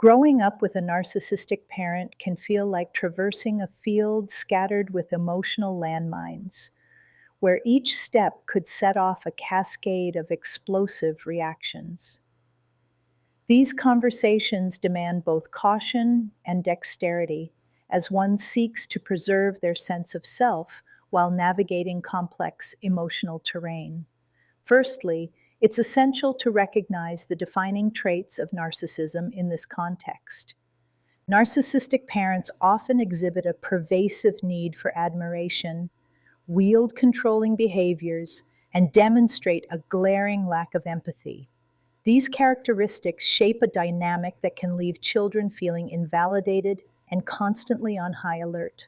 Growing up with a narcissistic parent can feel like traversing a field scattered with emotional landmines, where each step could set off a cascade of explosive reactions. These conversations demand both caution and dexterity as one seeks to preserve their sense of self while navigating complex emotional terrain. Firstly, it's essential to recognize the defining traits of narcissism in this context. Narcissistic parents often exhibit a pervasive need for admiration, wield controlling behaviors, and demonstrate a glaring lack of empathy. These characteristics shape a dynamic that can leave children feeling invalidated and constantly on high alert.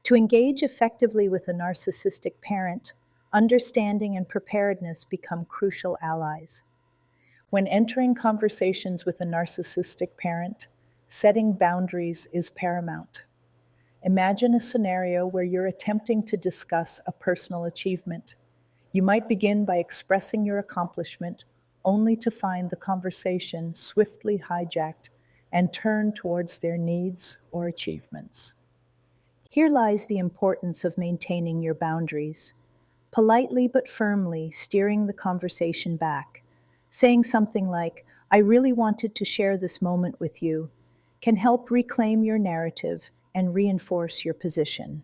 To engage effectively with a narcissistic parent, understanding and preparedness become crucial allies. When entering conversations with a narcissistic parent, setting boundaries is paramount. Imagine a scenario where you're attempting to discuss a personal achievement. You might begin by expressing your accomplishment, only to find the conversation swiftly hijacked and turned towards their needs or achievements. Here lies the importance of maintaining your boundaries, politely but firmly steering the conversation back. Saying something like, "I really wanted to share this moment with you," can help reclaim your narrative and reinforce your position.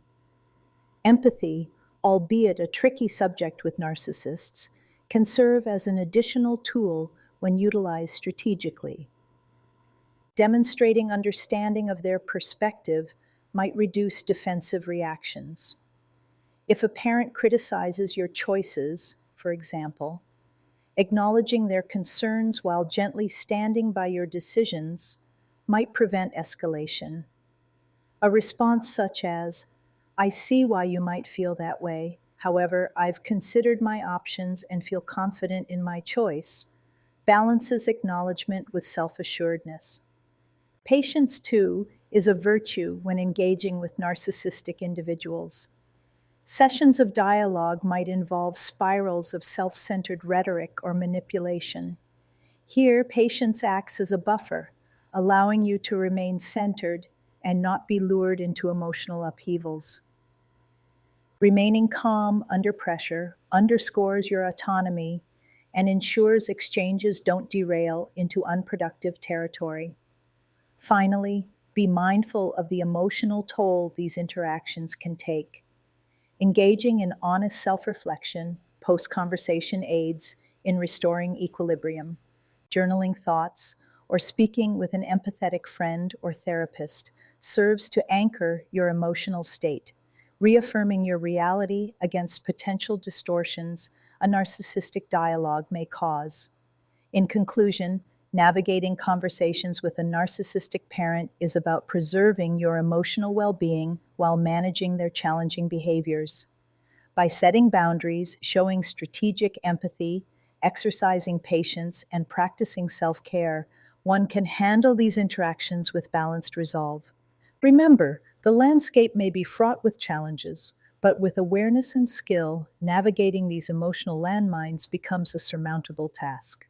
Empathy, albeit a tricky subject with narcissists, can serve as an additional tool when utilized strategically. Demonstrating understanding of their perspective might reduce defensive reactions. If a parent criticizes your choices, for example, acknowledging their concerns while gently standing by your decisions might prevent escalation. A response such as, "I see why you might feel that way. However, I've considered my options and feel confident in my choice," balances acknowledgement with self-assuredness. Patience, too, is a virtue when engaging with narcissistic individuals. Sessions of dialogue might involve spirals of self-centered rhetoric or manipulation. Here, patience acts as a buffer, allowing you to remain centered and not be lured into emotional upheavals. Remaining calm under pressure underscores your autonomy and ensures exchanges don't derail into unproductive territory. Finally, be mindful of the emotional toll these interactions can take. Engaging in honest self-reflection post-conversation aids in restoring equilibrium. Journaling thoughts or speaking with an empathetic friend or therapist serves to anchor your emotional state, reaffirming your reality against potential distortions a narcissistic dialogue may cause. In conclusion, navigating conversations with a narcissistic parent is about preserving your emotional well-being while managing their challenging behaviors. By setting boundaries, showing strategic empathy, exercising patience, and practicing self-care, one can handle these interactions with balanced resolve. Remember, the landscape may be fraught with challenges, but with awareness and skill, navigating these emotional landmines becomes a surmountable task.